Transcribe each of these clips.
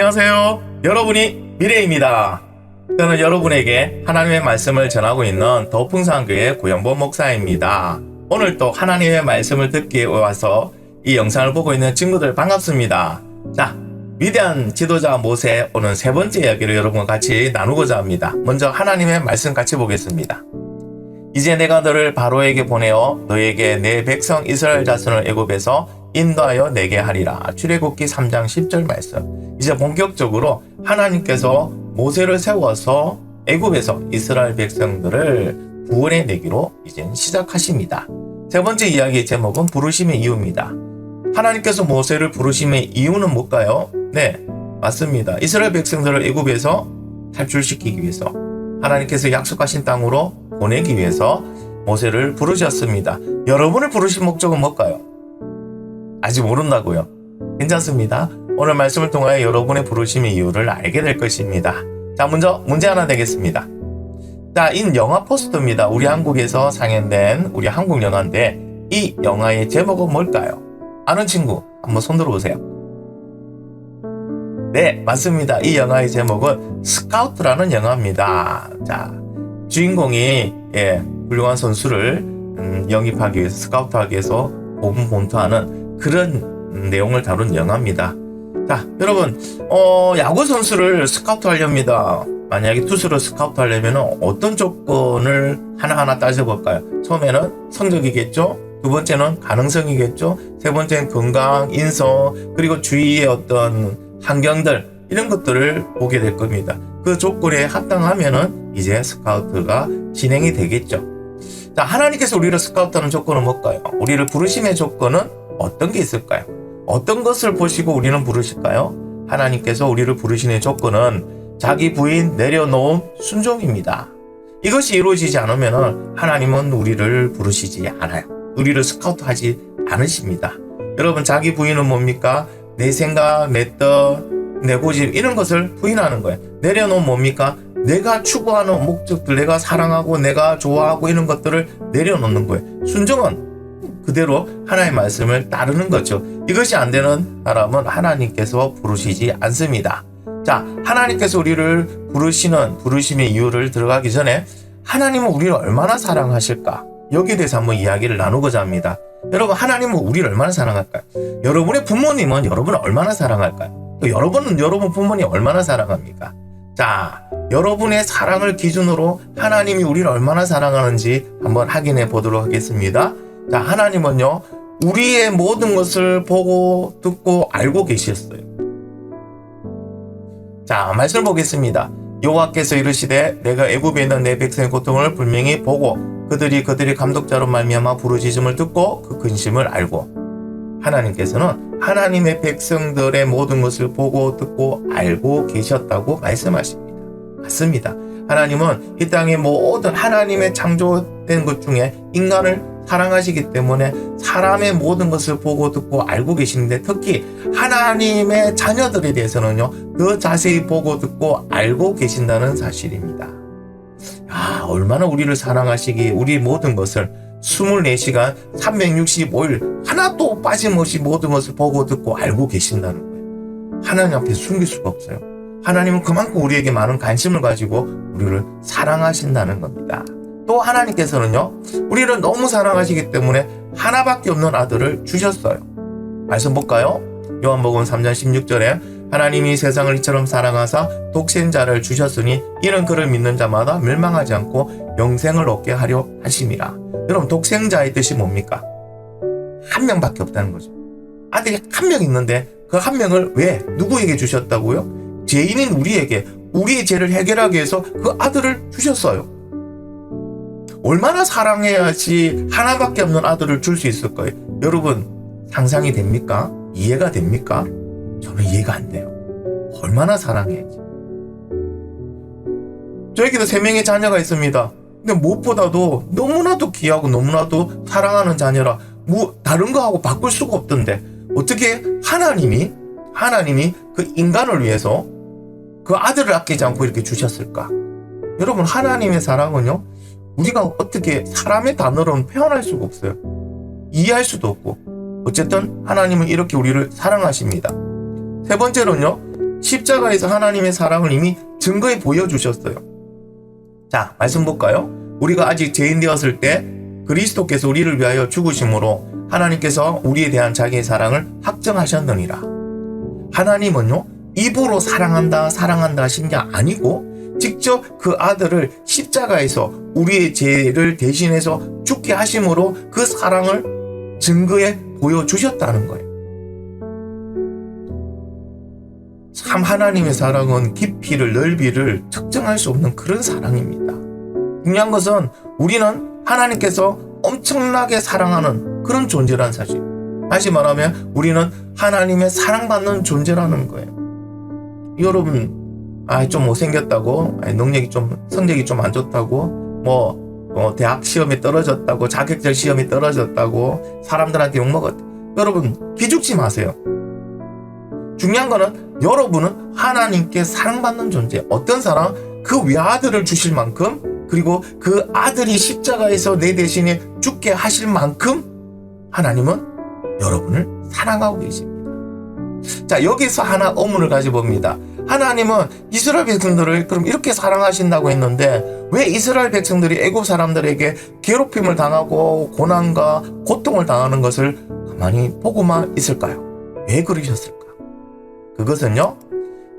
안녕하세요. 여러분이 미래입니다. 저는 여러분에게 하나님의 말씀을 전하고 있는 더풍산교회 구영보 목사입니다. 오늘 또 하나님의 말씀을 듣기 와서 이 영상을 보고 있는 친구들 반갑습니다. 자, 위대한 지도자 모세 오늘 세 번째 이야기를 여러분과 같이 나누고자 합니다. 먼저 하나님의 말씀 같이 보겠습니다. 이제 내가 너를 바로에게 보내어 너에게 내 백성 이스라엘 자손을 애굽에서 인도하여 내게 하리라. 출애굽기 3장 10절 말씀. 이제 본격적으로 하나님께서 모세를 세워서 애굽에서 이스라엘 백성들을 구원해 내기로 이제 시작하십니다. 세 번째 이야기의 제목은 부르심의 이유입니다. 하나님께서 모세를 부르심의 이유는 뭘까요? 네, 맞습니다. 이스라엘 백성들을 애굽에서 탈출시키기 위해서, 하나님께서 약속하신 땅으로 보내기 위해서 모세를 부르셨습니다. 여러분을 부르신 목적은 뭘까요? 아직 모른다고요? 괜찮습니다. 오늘 말씀을 통하여 여러분의 부르심의 이유를 알게 될 것입니다. 자, 먼저 문제 하나 내겠습니다. 자, 이 영화 포스터입니다. 우리 한국에서 상영된 우리 한국 영화인데 이 영화의 제목은 뭘까요? 아는 친구 한번 손 들어보세요. 네, 맞습니다. 이 영화의 제목은 스카우트라는 영화입니다. 자, 주인공이 훌륭한 선수를 영입하기 위해서, 스카우트하기 위해서 고군분투하는 그런 내용을 다룬 영화입니다. 자, 여러분, 야구 선수를 스카우트 하렵니다. 만약에 투수를 스카우트 하려면 어떤 조건을 하나하나 따져볼까요? 처음에는 성적이겠죠? 두 번째는 가능성이겠죠? 세 번째는 건강, 인성, 그리고 주위의 어떤 환경들, 이런 것들을 보게 될 겁니다. 그 조건에 합당하면은 이제 스카우트가 진행이 되겠죠. 자, 하나님께서 우리를 스카우트하는 조건은 뭘까요? 우리를 부르심의 조건은 어떤 게 있을까요? 어떤 것을 보시고 우리는 부르실까요? 하나님께서 우리를 부르시는 조건은 자기 부인 내려놓은 순종입니다. 이것이 이루어지지 않으면 하나님은 우리를 부르시지 않아요. 우리를 스카우트하지 않으십니다. 여러분, 자기 부인은 뭡니까? 내 생각, 내 뜻, 내 고집, 이런 것을 부인하는 거예요. 내려놓은 뭡니까? 내가 추구하는 목적들, 내가 사랑하고 내가 좋아하고 이런 것들을 내려놓는 거예요. 순종은 그대로 하나님의 말씀을 따르는 거죠. 이것이 안 되는 사람은 하나님께서 부르시지 않습니다. 자, 하나님께서 우리를 부르시는 부르심의 이유를 들어가기 전에 하나님은 우리를 얼마나 사랑하실까? 여기에 대해서 한번 이야기를 나누고자 합니다. 여러분, 하나님은 우리를 얼마나 사랑할까요? 여러분의 부모님은 여러분을 얼마나 사랑할까요? 또 여러분은 여러분 부모님 얼마나 사랑합니까? 자, 여러분의 사랑을 기준으로 하나님이 우리를 얼마나 사랑하는지 한번 확인해 보도록 하겠습니다. 자, 하나님은요, 우리의 모든 것을 보고 듣고 알고 계셨어요. 자, 말씀을 보겠습니다. 여호와께서 이르시되 내가 애굽에 있는 내 백성의 고통을 분명히 보고 그들이 감독자로 말미암아 부르짖음을 듣고 그 근심을 알고, 하나님께서는 하나님의 백성들의 모든 것을 보고 듣고 알고 계셨다고 말씀하십니다. 맞습니다. 하나님은 이 땅의 모든 하나님의 창조된 것 중에 인간을 사랑하시기 때문에 사람의 모든 것을 보고 듣고 알고 계시는데, 특히 하나님의 자녀들에 대해서는요, 더 자세히 보고 듣고 알고 계신다는 사실입니다. 아, 얼마나 우리를 사랑하시기에 우리 모든 것을 24시간 365일 하나도 빠짐없이 모든 것을 보고 듣고 알고 계신다는 거예요. 하나님 앞에 숨길 수가 없어요. 하나님은 그만큼 우리에게 많은 관심을 가지고 우리를 사랑하신다는 겁니다. 또 하나님께서는요, 우리를 너무 사랑하시기 때문에 하나밖에 없는 아들을 주셨어요. 말씀 볼까요? 요한복음 3장 16절에 하나님이 세상을 이처럼 사랑하사 독생자를 주셨으니 이는 그를 믿는 자마다 멸망하지 않고 영생을 얻게 하려 하심이라. 여러분, 독생자의 뜻이 뭡니까? 한 명밖에 없다는 거죠. 아들이 한 명 있는데 그 한 명을 왜? 누구에게 주셨다고요? 죄인인 우리에게, 우리의 죄를 해결하기 위해서 그 아들을 주셨어요. 얼마나 사랑해야지 하나밖에 없는 아들을 줄 수 있을 거예요. 여러분, 상상이 됩니까? 이해가 됩니까? 저는 이해가 안 돼요. 얼마나 사랑해야지. 저에게도 3명의 자녀가 있습니다. 근데 무엇보다도 너무나도 귀하고 너무나도 사랑하는 자녀라 다른 거하고 바꿀 수가 없던데 어떻게 하나님이 그 인간을 위해서 그 아들을 아끼지 않고 이렇게 주셨을까? 여러분, 하나님의 사랑은요, 우리가 어떻게 사람의 단어로는 표현할 수가 없어요. 이해할 수도 없고, 어쨌든 하나님은 이렇게 우리를 사랑하십니다. 세 번째로는요, 십자가에서 하나님의 사랑을 이미 증거해 보여주셨어요. 자, 말씀 볼까요? 우리가 아직 죄인 되었을 때 그리스도께서 우리를 위하여 죽으심으로 하나님께서 우리에 대한 자기의 사랑을 확정하셨느니라. 하나님은요, 입으로 사랑한다 하신 게 아니고 직접 그 아들을 십자가에서 우리의 죄를 대신해서 죽게 하심으로 그 사랑을 증거해 보여주셨다는 거예요. 참 하나님의 사랑은 깊이를 넓이를 측정할 수 없는 그런 사랑입니다. 중요한 것은 우리는 하나님께서 엄청나게 사랑하는 그런 존재라는 사실. 다시 말하면 우리는 하나님의 사랑받는 존재라는 거예요. 여러분, 좀 못생겼다고, 성적이 좀 안 좋다고, 대학 시험에 떨어졌다고, 자격증 시험에 떨어졌다고, 사람들한테 욕먹었다. 여러분, 기죽지 마세요. 중요한 거는 여러분은 하나님께 사랑받는 존재. 어떤 사랑? 그 외아들을 주실 만큼, 그리고 그 아들이 십자가에서 내 대신에 죽게 하실 만큼 하나님은 여러분을 사랑하고 계십니다. 자, 여기서 하나 의문을 가져봅니다. 하나님은 이스라엘 백성들을 그럼 이렇게 사랑하신다고 했는데 왜 이스라엘 백성들이 애굽 사람들에게 괴롭힘을 당하고 고난과 고통을 당하는 것을 가만히 보고만 있을까요? 왜 그러셨을까? 그것은요,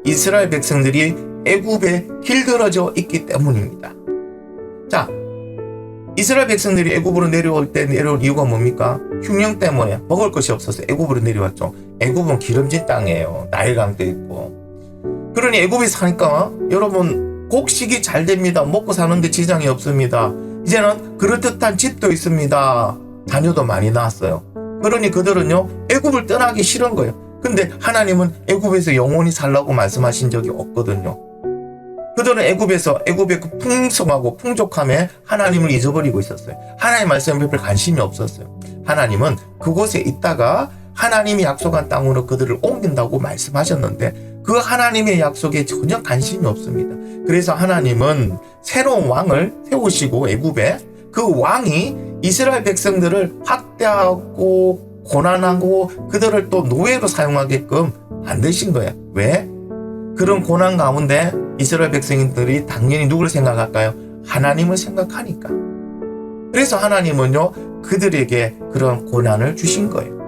이스라엘 백성들이 애굽에 길들어져 있기 때문입니다. 자, 이스라엘 백성들이 애굽으로 내려올 때 내려온 이유가 뭡니까? 흉령 때문에 먹을 것이 없어서 애굽으로 내려왔죠. 애굽은 기름진 땅이에요. 나일강도 있고. 그러니 애굽에 사니까 여러분 곡식이 잘 됩니다. 먹고 사는데 지장이 없습니다. 이제는 그럴듯한 집도 있습니다. 자녀도 많이 낳았어요. 그러니 그들은요, 애굽을 떠나기 싫은 거예요. 근데 하나님은 애굽에서 영원히 살라고 말씀하신 적이 없거든요. 그들은 애굽의 그 풍성하고 풍족함에 하나님을 잊어버리고 있었어요. 하나님 말씀에 별 관심이 없었어요. 하나님은 그곳에 있다가 하나님이 약속한 땅으로 그들을 옮긴다고 말씀하셨는데 그 하나님의 약속에 전혀 관심이 없습니다. 그래서 하나님은 새로운 왕을 세우시고 애굽에 그 왕이 이스라엘 백성들을 학대하고 고난하고 그들을 또 노예로 사용하게끔 만드신 거예요. 왜? 그런 고난 가운데 이스라엘 백성들이 당연히 누구를 생각할까요? 하나님을 생각하니까. 그래서 하나님은요, 그들에게 그런 고난을 주신 거예요.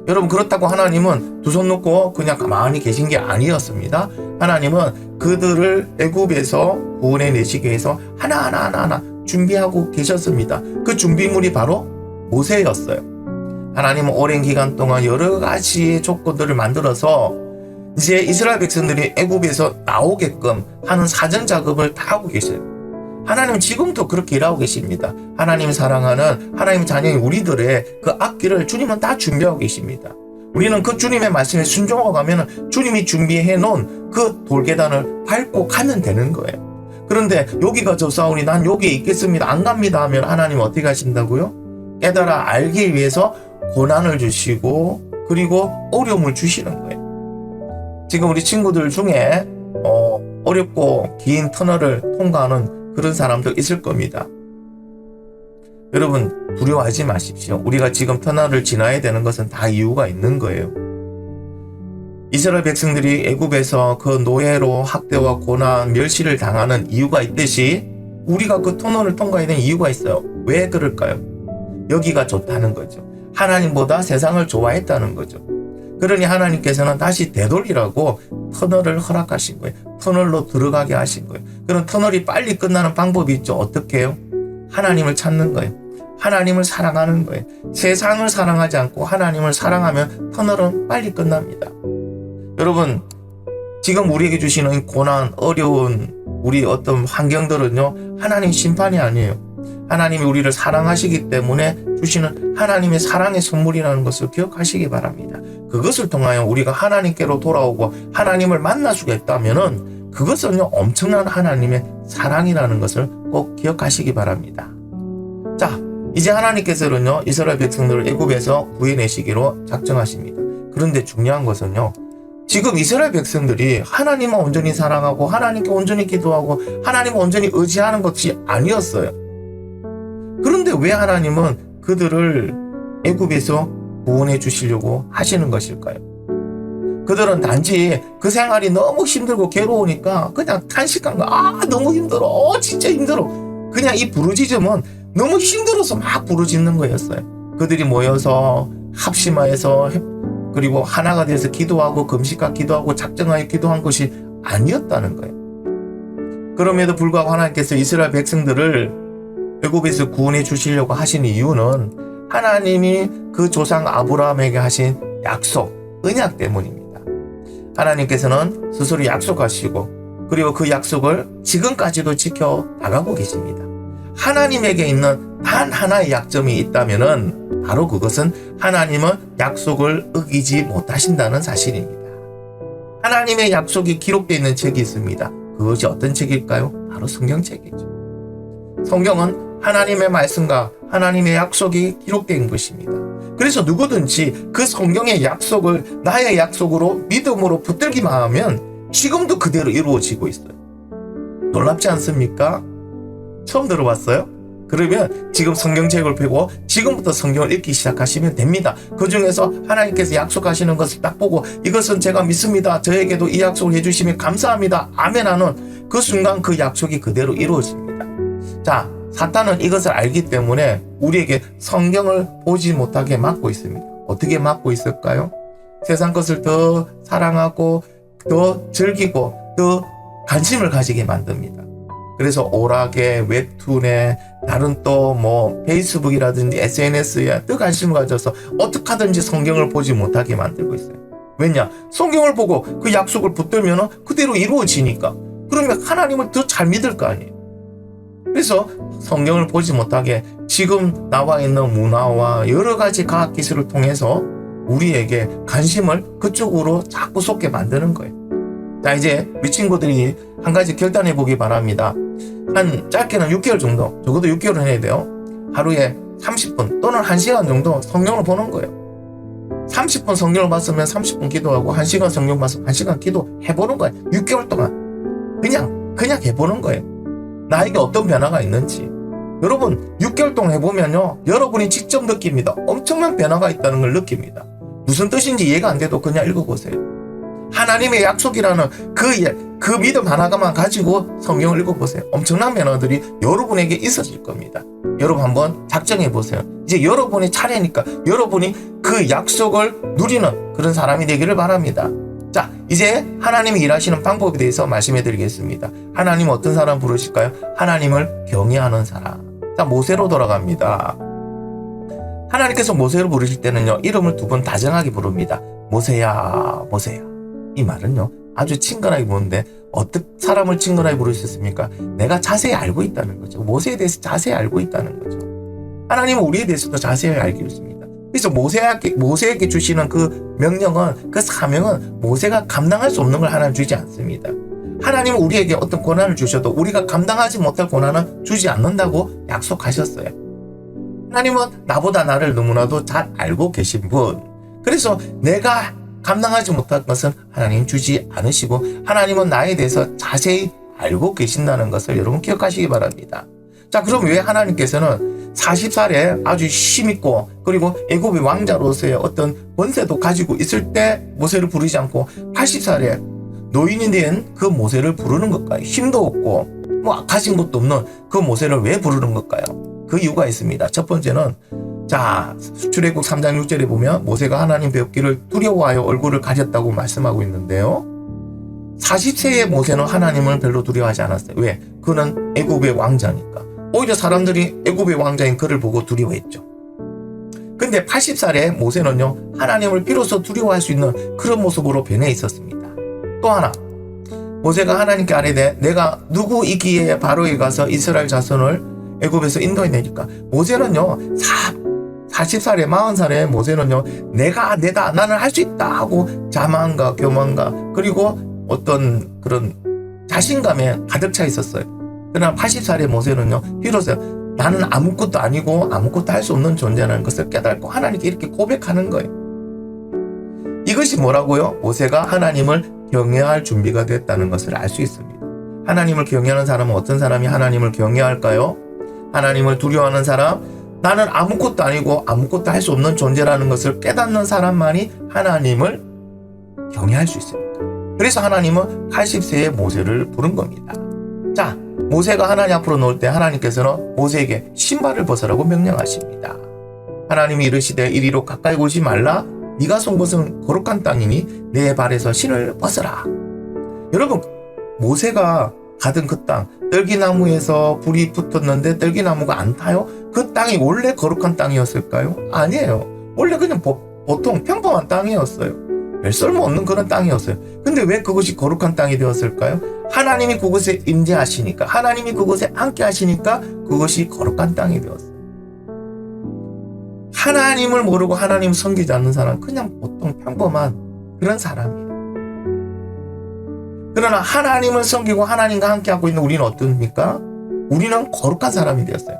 여러분, 그렇다고 하나님은 두 손 놓고 그냥 가만히 계신 게 아니었습니다. 하나님은 그들을 애굽에서 구원해 내시기 위해서 하나하나 준비하고 계셨습니다. 그 준비물이 바로 모세였어요. 하나님은 오랜 기간 동안 여러 가지의 조건들을 만들어서 이제 이스라엘 백성들이 애굽에서 나오게끔 하는 사전 작업을 다 하고 계셔요. 하나님은 지금도 그렇게 일하고 계십니다. 하나님이 사랑하는 하나님 자녀인 우리들의 그 앞길을 주님은 다 준비하고 계십니다. 우리는 그 주님의 말씀에 순종하고 가면 주님이 준비해 놓은 그 돌계단을 밟고 가면 되는 거예요. 그런데 여기가 저 싸우니 난 여기에 있겠습니다. 안 갑니다 하면 하나님은 어떻게 하신다고요? 깨달아 알기 위해서 고난을 주시고 그리고 어려움을 주시는 거예요. 지금 우리 친구들 중에 어렵고 긴 터널을 통과하는 그런 사람도 있을 겁니다. 여러분, 두려워하지 마십시오. 우리가 지금 터널을 지나야 되는 것은 다 이유가 있는 거예요. 이스라엘 백성들이 애굽에서 그 노예로 학대와 고난, 멸시를 당하는 이유가 있듯이 우리가 그 터널을 통과해야 되는 이유가 있어요. 왜 그럴까요? 여기가 좋다는 거죠. 하나님보다 세상을 좋아했다는 거죠. 그러니 하나님께서는 다시 되돌리라고 터널을 허락하신 거예요. 터널로 들어가게 하신 거예요. 그럼 터널이 빨리 끝나는 방법이 있죠. 어떻게 해요? 하나님을 찾는 거예요. 하나님을 사랑하는 거예요. 세상을 사랑하지 않고 하나님을 사랑하면 터널은 빨리 끝납니다. 여러분, 지금 우리에게 주시는 고난, 어려운 우리 어떤 환경들은요, 하나님 심판이 아니에요. 하나님이 우리를 사랑하시기 때문에 주시는 하나님의 사랑의 선물이라는 것을 기억하시기 바랍니다. 그것을 통하여 우리가 하나님께로 돌아오고 하나님을 만날 수가 있다면은 그것은요, 엄청난 하나님의 사랑이라는 것을 꼭 기억하시기 바랍니다. 자, 이제 하나님께서는요, 이스라엘 백성들을 애굽에서 구해내시기로 작정하십니다. 그런데 중요한 것은요, 지금 이스라엘 백성들이 하나님을 온전히 사랑하고 하나님께 온전히 기도하고 하나님을 온전히 의지하는 것이 아니었어요. 그런데 왜 하나님은 그들을 애굽에서 구원해 주시려고 하시는 것일까요? 그들은 단지 그 생활이 너무 힘들고 괴로우니까 그냥 탄식한 거. 너무 힘들어. 진짜 힘들어. 그냥 이 부르짖음은 너무 힘들어서 막 부르짖는 거였어요. 그들이 모여서 합심하여서 그리고 하나가 돼서 기도하고 금식과 기도하고 작정하여 기도한 것이 아니었다는 거예요. 그럼에도 불구하고 하나님께서 이스라엘 백성들을 애굽에서 구원해 주시려고 하신 이유는 하나님이 그 조상 아브라함에게 하신 약속, 언약 때문입니다. 하나님께서는 스스로 약속하시고 그리고 그 약속을 지금까지도 지켜 나가고 계십니다. 하나님에게 있는 단 하나의 약점이 있다면은 바로 그것은 하나님은 약속을 어기지 못하신다는 사실입니다. 하나님의 약속이 기록되어 있는 책이 있습니다. 그것이 어떤 책일까요? 바로 성경책이죠. 성경은 하나님의 말씀과 하나님의 약속이 기록된 것입니다. 그래서 누구든지 그 성경의 약속을 나의 약속으로 믿음으로 붙들기만 하면 지금도 그대로 이루어지고 있어요. 놀랍지 않습니까? 처음 들어봤어요? 그러면 지금 성경책을 펴고 지금부터 성경을 읽기 시작하시면 됩니다. 그 중에서 하나님께서 약속하시는 것을 딱 보고 이것은 제가 믿습니다. 저에게도 이 약속을 해주시면 감사합니다. 아멘 하는 그 순간 그 약속이 그대로 이루어집니다. 자, 사탄은 이것을 알기 때문에 우리에게 성경을 보지 못하게 막고 있습니다. 어떻게 막고 있을까요? 세상 것을 더 사랑하고 더 즐기고 더 관심을 가지게 만듭니다. 그래서 오락에 웹툰에 다른 또 페이스북이라든지 SNS에 더 관심을 가져서 어떻게 하든지 성경을 보지 못하게 만들고 있어요. 왜냐? 성경을 보고 그 약속을 붙들면 그대로 이루어지니까. 그러면 하나님을 더 잘 믿을 거 아니에요. 그래서 성경을 보지 못하게 지금 나와 있는 문화와 여러 가지 과학 기술을 통해서 우리에게 관심을 그쪽으로 자꾸 쏟게 만드는 거예요. 자, 이제 우리 친구들이 한 가지 결단해 보기 바랍니다. 한 짧게는 6개월 정도, 적어도 6개월은 해야 돼요. 하루에 30분 또는 1시간 정도 성경을 보는 거예요. 30분 성경을 봤으면 30분 기도하고 1시간 성경 봤으면 1시간 기도해보는 거예요. 6개월 동안 그냥 해보는 거예요. 나에게 어떤 변화가 있는지. 여러분 6개월 동안 해보면요, 여러분이 직접 느낍니다. 엄청난 변화가 있다는 걸 느낍니다. 무슨 뜻인지 이해가 안 돼도 그냥 읽어보세요. 하나님의 약속이라는 그 믿음 하나만 가지고 성경을 읽어보세요. 엄청난 변화들이 여러분에게 있어질 겁니다. 여러분 한번 작정해보세요. 이제 여러분의 차례니까 여러분이 그 약속을 누리는 그런 사람이 되기를 바랍니다. 자, 이제 하나님이 일하시는 방법에 대해서 말씀해 드리겠습니다. 하나님은 어떤 사람 부르실까요? 하나님을 경외하는 사람. 자, 모세로 돌아갑니다. 하나님께서 모세를 부르실 때는요, 이름을 2번 다정하게 부릅니다. 모세야, 모세야. 이 말은요, 아주 친근하게 부르는데 어떻게 사람을 친근하게 부를 수 있습니까? 내가 자세히 알고 있다는 거죠. 모세에 대해서 자세히 알고 있다는 거죠. 하나님은 우리에 대해서도 자세히 알고 있습니다. 그래서 모세에게 주시는 그 명령은, 그 사명은 모세가 감당할 수 없는 걸 하나님 주지 않습니다. 하나님은 우리에게 어떤 고난을 주셔도 우리가 감당하지 못할 고난은 주지 않는다고 약속하셨어요. 하나님은 나보다 나를 너무나도 잘 알고 계신 분. 그래서 내가 감당하지 못할 것은 하나님 주지 않으시고 하나님은 나에 대해서 자세히 알고 계신다는 것을 여러분 기억하시기 바랍니다. 자, 그럼 왜 하나님께서는 40살에 아주 힘있고 그리고 애굽의 왕자로서의 어떤 권세도 가지고 있을 때 모세를 부르지 않고 80살에 노인이 된 그 모세를 부르는 걸까요? 힘도 없고 가진 것도 없는 그 모세를 왜 부르는 걸까요? 그 이유가 있습니다. 첫 번째는, 자, 출애굽 3장 6절에 보면 모세가 하나님 배웠기를 두려워하여 얼굴을 가렸다고 말씀하고 있는데요. 40세의 모세는 하나님을 별로 두려워하지 않았어요. 왜? 그는 애굽의 왕자니까. 오히려 사람들이 애굽의 왕자인 그를 보고 두려워했죠. 근데 80살의 모세는요, 하나님을 비로소 두려워할 수 있는 그런 모습으로 변해 있었습니다. 또 하나, 모세가 하나님께 아뢰되 내가 누구이기에 바로에 가서 이스라엘 자손을 애굽에서 인도해내니까, 모세는요 40살에 40살의 모세는요 내가 나는 할 수 있다 하고 자만과 교만과 그리고 어떤 그런 자신감에 가득 차 있었어요. 그러나 80살의 모세는요 비로소 나는 아무것도 아니고 아무것도 할 수 없는 존재라는 것을 깨닫고 하나님께 이렇게 고백하는 거예요. 이것이 뭐라고요? 모세가 하나님을 경외할 준비가 됐다는 것을 알 수 있습니다. 하나님을 경외하는 사람은 어떤 사람이 하나님을 경외할까요? 하나님을 두려워하는 사람, 나는 아무것도 아니고 아무것도 할 수 없는 존재라는 것을 깨닫는 사람만이 하나님을 경외할 수 있으니까. 그래서 하나님은 80세의 모세를 부른 겁니다. 자, 모세가 하나님 앞으로 나올 때 하나님께서는 모세에게 신발을 벗으라고 명령하십니다. 하나님이 이르시되 이리로 가까이 오지 말라. 네가 선 곳은 거룩한 땅이니 내 발에서 신을 벗으라. 여러분, 모세가 가던 그 땅, 떨기나무에서 불이 붙었는데 떨기나무가 안 타요? 그 땅이 원래 거룩한 땅이었을까요? 아니에요. 원래 그냥 보통 평범한 땅이었어요. 별 쓸모없는 그런 땅이었어요. 근데 왜 그것이 거룩한 땅이 되었을까요? 하나님이 그곳에 임재하시니까, 하나님이 그곳에 함께 하시니까 그것이 거룩한 땅이 되었어요. 하나님을 모르고 하나님을 섬기지 않는 사람은 그냥 보통 평범한 그런 사람이에요. 그러나 하나님을 섬기고 하나님과 함께하고 있는 우리는 어떻습니까? 우리는 거룩한 사람이 되었어요.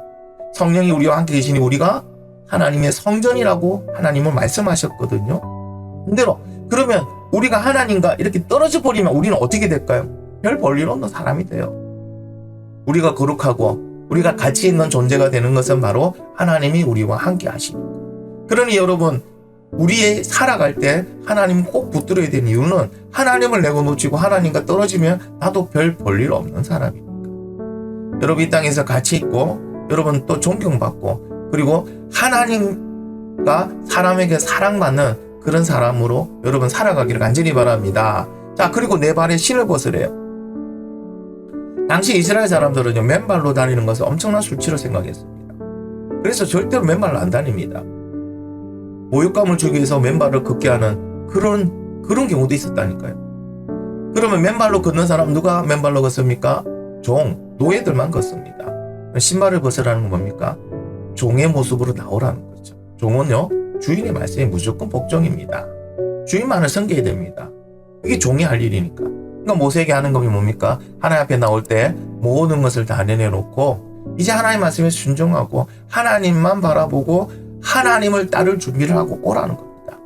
성령이 우리와 함께 계시니 우리가 하나님의 성전이라고 하나님은 말씀하셨거든요. 근데로 그러면 우리가 하나님과 이렇게 떨어져 버리면 우리는 어떻게 될까요? 별 볼일 없는 사람이 돼요. 우리가 거룩하고 우리가 가치 있는 존재가 되는 것은 바로 하나님이 우리와 함께 하시니까. 그러니 여러분, 우리의 살아갈 때 하나님 꼭 붙들어야 되는 이유는 하나님을 내고 놓치고 하나님과 떨어지면 나도 별 볼일 없는 사람이니까. 여러분, 이 땅에서 가치 있고 여러분 또 존경받고 그리고 하나님과 사람에게 사랑받는 그런 사람으로 여러분 살아가기를 간절히 바랍니다. 자, 그리고 내 발에 신을 벗으래요. 당시 이스라엘 사람들은 맨발로 다니는 것을 엄청난 수치로 생각했습니다. 그래서 절대로 맨발로 안 다닙니다. 모욕감을 주기 위해서 맨발을 걷게 하는 그런 경우도 있었다니까요. 그러면 맨발로 걷는 사람 누가 맨발로 걷습니까? 노예들만 걷습니다. 신발을 벗으라는 건 뭡니까? 종의 모습으로 나오라는 거죠. 종은요, 주인의 말씀에 무조건 복종입니다. 주인만을 섬겨야 됩니다. 이게 종이 할 일이니까. 그러니까 모세에게 하는 것이 뭡니까? 하나님 앞에 나올 때 모든 것을 다 내려놓고 이제 하나님 말씀에 순종하고 하나님만 바라보고 하나님을 따를 준비를 하고 오라는 겁니다.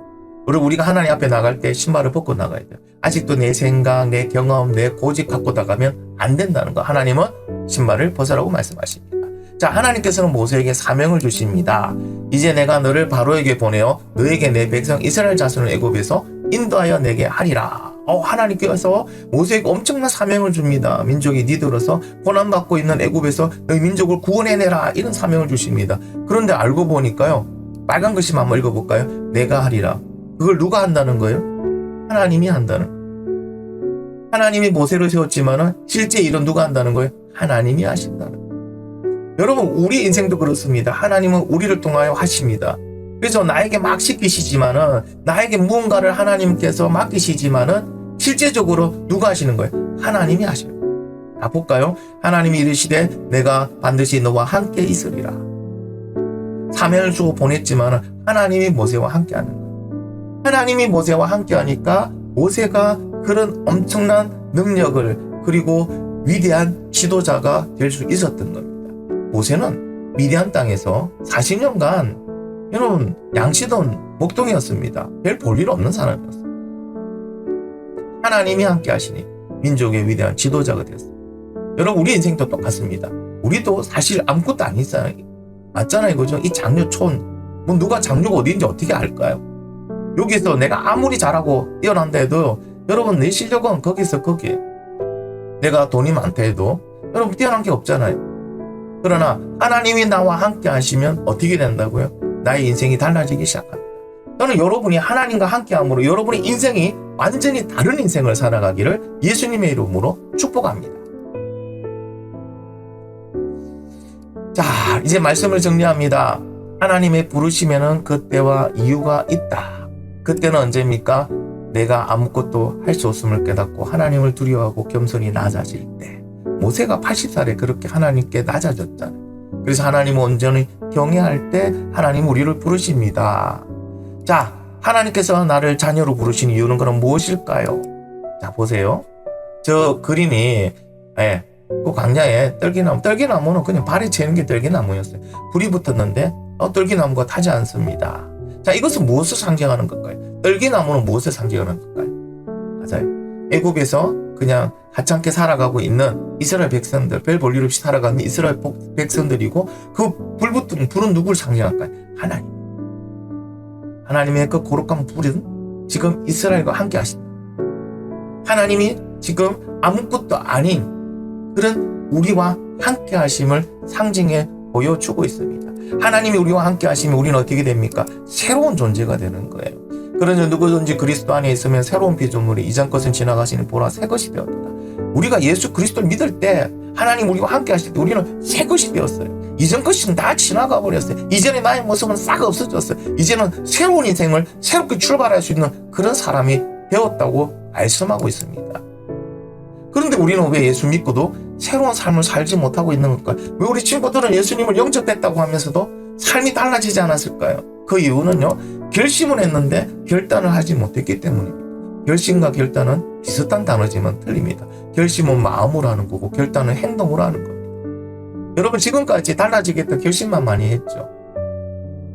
그리고 우리가 하나님 앞에 나갈 때 신발을 벗고 나가야 돼요. 아직도 내 생각, 내 경험, 내 고집 갖고 나가면 안 된다는 거. 하나님은 신발을 벗으라고 말씀하십니다. 자, 하나님께서는 모세에게 사명을 주십니다. 이제 내가 너를 바로에게 보내어 너에게 내 백성 이스라엘 자손을 애굽에서 인도하여 내게 하리라. 하나님께서 모세에게 엄청난 사명을 줍니다. 민족이 니들어서 고난받고 있는 애굽에서 너희 민족을 구원해내라. 이런 사명을 주십니다. 그런데 알고 보니까요, 빨간 글씨만 한번 읽어볼까요? 내가 하리라. 그걸 누가 한다는 거예요? 하나님이 한다는 거예요. 하나님이 모세를 세웠지만은 실제 일은 누가 한다는 거예요? 하나님이 하신다는 거예요. 여러분, 우리 인생도 그렇습니다. 하나님은 우리를 통하여 하십니다. 그래서 나에게 막 시키시지만은, 나에게 무언가를 하나님께서 맡기시지만은 실제적으로 누가 하시는 거예요? 하나님이 하셔요. 자, 볼까요? 하나님이 이르시되 내가 반드시 너와 함께 있으리라. 사명을 주고 보냈지만은 하나님이 모세와 함께 하는 거예요. 하나님이 모세와 함께 하니까 모세가 그런 엄청난 능력을 그리고 위대한 지도자가 될 수 있었던 겁니다. 모세는 미디안 땅에서 40년간 여러분 양치던 목동이었습니다. 별 볼일 없는 사람이었어요. 하나님이 함께 하시니 민족의 위대한 지도자가 되었어요. 여러분, 우리 인생도 똑같습니다. 우리도 사실 아무것도 아니잖아요. 맞잖아요, 그죠? 이 장류촌, 뭐 누가 장류가 어디인지 어떻게 알까요? 여기서 내가 아무리 잘하고 뛰어난다 해도 여러분 내 실력은 거기서 거기에. 내가 돈이 많다 해도 여러분 뛰어난 게 없잖아요. 그러나 하나님이 나와 함께 하시면 어떻게 된다고요? 나의 인생이 달라지기 시작합니다. 저는 여러분이 하나님과 함께함으로 여러분의 인생이 완전히 다른 인생을 살아가기를 예수님의 이름으로 축복합니다. 자, 이제 말씀을 정리합니다. 하나님의 부르시면은 그때와 이유가 있다. 그때는 언제입니까? 내가 아무것도 할 수 없음을 깨닫고 하나님을 두려워하고 겸손히 낮아질 때. 모세가 80살에 그렇게 하나님께 낮아졌잖아요. 그래서 하나님을 온전히 경외할 때 하나님 우리를 부르십니다. 자, 하나님께서 나를 자녀로 부르신 이유는 그럼 무엇일까요? 자, 보세요. 저 그림이 그 광야에 떨기나무는 그냥 발에 채는 게 떨기나무였어요. 불이 붙었는데 떨기나무가 타지 않습니다. 자, 이것은 무엇을 상징하는 걸까요? 떨기나무는 무엇을 상징하는 걸까요? 맞아요. 애굽에서 그냥 하찮게 살아가고 있는 이스라엘 백성들, 별 볼일 없이 살아가는 이스라엘 백성들이고 그 불붙은 불은 누구를 상징할까요? 하나님. 하나님의 그 거룩한 불은 지금 이스라엘과 함께 하신다. 하나님이 지금 아무것도 아닌 그런 우리와 함께 하심을 상징해 보여주고 있습니다. 하나님이 우리와 함께 하시면 우리는 어떻게 됩니까? 새로운 존재가 되는 거예요. 그러니 누구든지 그리스도 안에 있으면 새로운 피조물이 이전 것은 지나가시니 보라 새 것이 되었다. 우리가 예수 그리스도를 믿을 때 하나님 우리와 함께 하실 때 우리는 새 것이 되었어요. 이전 것은 다 지나가 버렸어요. 이전의 나의 모습은 싹 없어졌어요. 이제는 새로운 인생을 새롭게 출발할 수 있는 그런 사람이 되었다고 말씀하고 있습니다. 그런데 우리는 왜 예수 믿고도 새로운 삶을 살지 못하고 있는 걸까요? 왜 우리 친구들은 예수님을 영접했다고 하면서도 삶이 달라지지 않았을까요? 그 이유는요, 결심을 했는데 결단을 하지 못했기 때문입니다. 결심과 결단은 비슷한 단어지만 틀립니다. 결심은 마음으로 하는 거고 결단은 행동으로 하는 겁니다. 여러분 지금까지 달라지겠다 결심만 많이 했죠.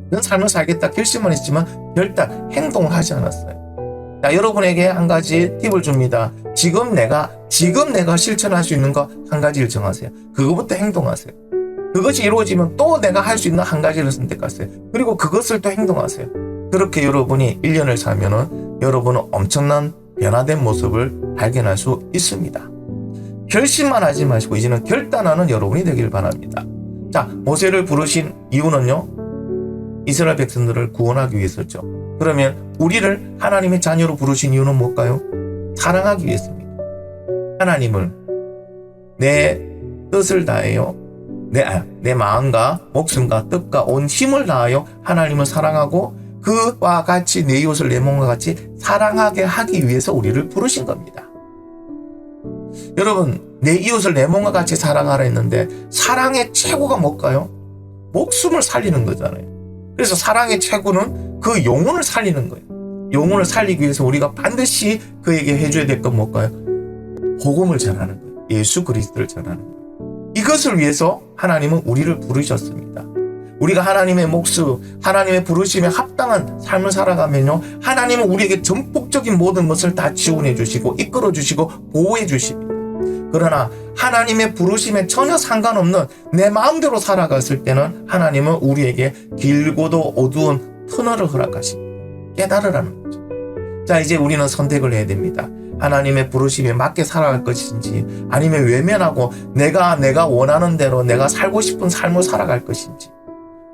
그런 삶을 살겠다 결심만 했지만 결단, 행동을 하지 않았어요. 자, 여러분에게 한 가지 팁을 줍니다. 지금 내가 실천할 수 있는 거 한 가지를 정하세요. 그거부터 행동하세요. 그것이 이루어지면 또 내가 할 수 있는 한 가지를 선택하세요. 그리고 그것을 또 행동하세요. 그렇게 여러분이 1년을 살면은 여러분은 엄청난 변화된 모습을 발견할 수 있습니다. 결심만 하지 마시고 이제는 결단하는 여러분이 되길 바랍니다. 자, 모세를 부르신 이유는요, 이스라엘 백성들을 구원하기 위해서죠. 그러면 우리를 하나님의 자녀로 부르신 이유는 뭘까요? 사랑하기 위해서입니다. 하나님을 내 뜻을 다하여 내 마음과 목숨과 뜻과 온 힘을 다하여 하나님을 사랑하고 그와 같이 내 이웃을 내 몸과 같이 사랑하게 하기 위해서 우리를 부르신 겁니다. 여러분, 내 이웃을 내 몸과 같이 사랑하라 했는데 사랑의 최고가 뭘까요? 목숨을 살리는 거잖아요. 그래서 사랑의 최고는 그 영혼을 살리는 거예요. 영혼을 살리기 위해서 우리가 반드시 그에게 해줘야 될 건 뭘까요? 복음을 전하는 거예요. 예수 그리스도를 전하는 거예요. 이것을 위해서 하나님은 우리를 부르셨습니다. 우리가 하나님의 목숨, 하나님의 부르심에 합당한 삶을 살아가면요, 하나님은 우리에게 전폭적인 모든 것을 다 지원해 주시고 이끌어 주시고 보호해 주십니다. 그러나 하나님의 부르심에 전혀 상관없는 내 마음대로 살아갔을 때는 하나님은 우리에게 길고도 어두운 터널을 허락하십니다. 깨달으라는 거죠. 자, 이제 우리는 선택을 해야 됩니다. 하나님의 부르심에 맞게 살아갈 것인지 아니면 외면하고 내가 원하는 대로 내가 살고 싶은 삶을 살아갈 것인지,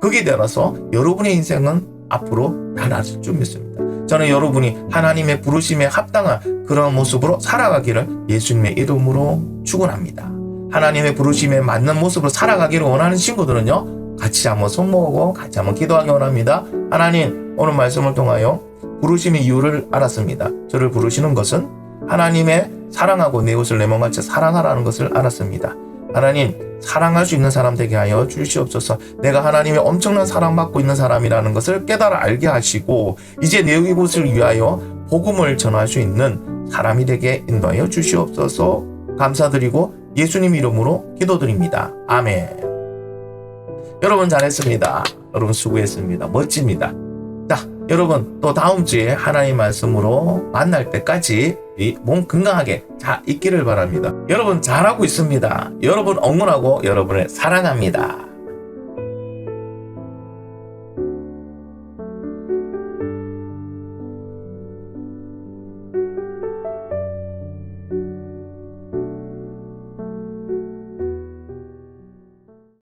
거기에 따라서 여러분의 인생은 앞으로 달라질 줄 믿습니다. 저는 여러분이 하나님의 부르심에 합당한 그런 모습으로 살아가기를 예수님의 이름으로 축원합니다. 하나님의 부르심에 맞는 모습으로 살아가기를 원하는 친구들은요, 같이 한번 손 모으고 같이 한번 기도하기 원합니다. 하나님, 오늘 말씀을 통하여 부르심의 이유를 알았습니다. 저를 부르시는 것은 하나님의 사랑하고 내 이웃을 내 몸같이 사랑하라는 것을 알았습니다. 하나님, 사랑할 수 있는 사람 되게 하여 주시옵소서. 내가 하나님의 엄청난 사랑받고 있는 사람이라는 것을 깨달아 알게 하시고 이제 내 이웃을 위하여 복음을 전할 수 있는 사람이 되게 인도하여 주시옵소서. 감사드리고 예수님 이름으로 기도드립니다. 아멘. 여러분 잘했습니다. 여러분 수고했습니다. 멋집니다. 자, 여러분 또 다음 주에 하나님 말씀으로 만날 때까지 몸 건강하게 잘 있기를 바랍니다. 여러분 잘하고 있습니다. 여러분 응원하고 여러분을 사랑합니다.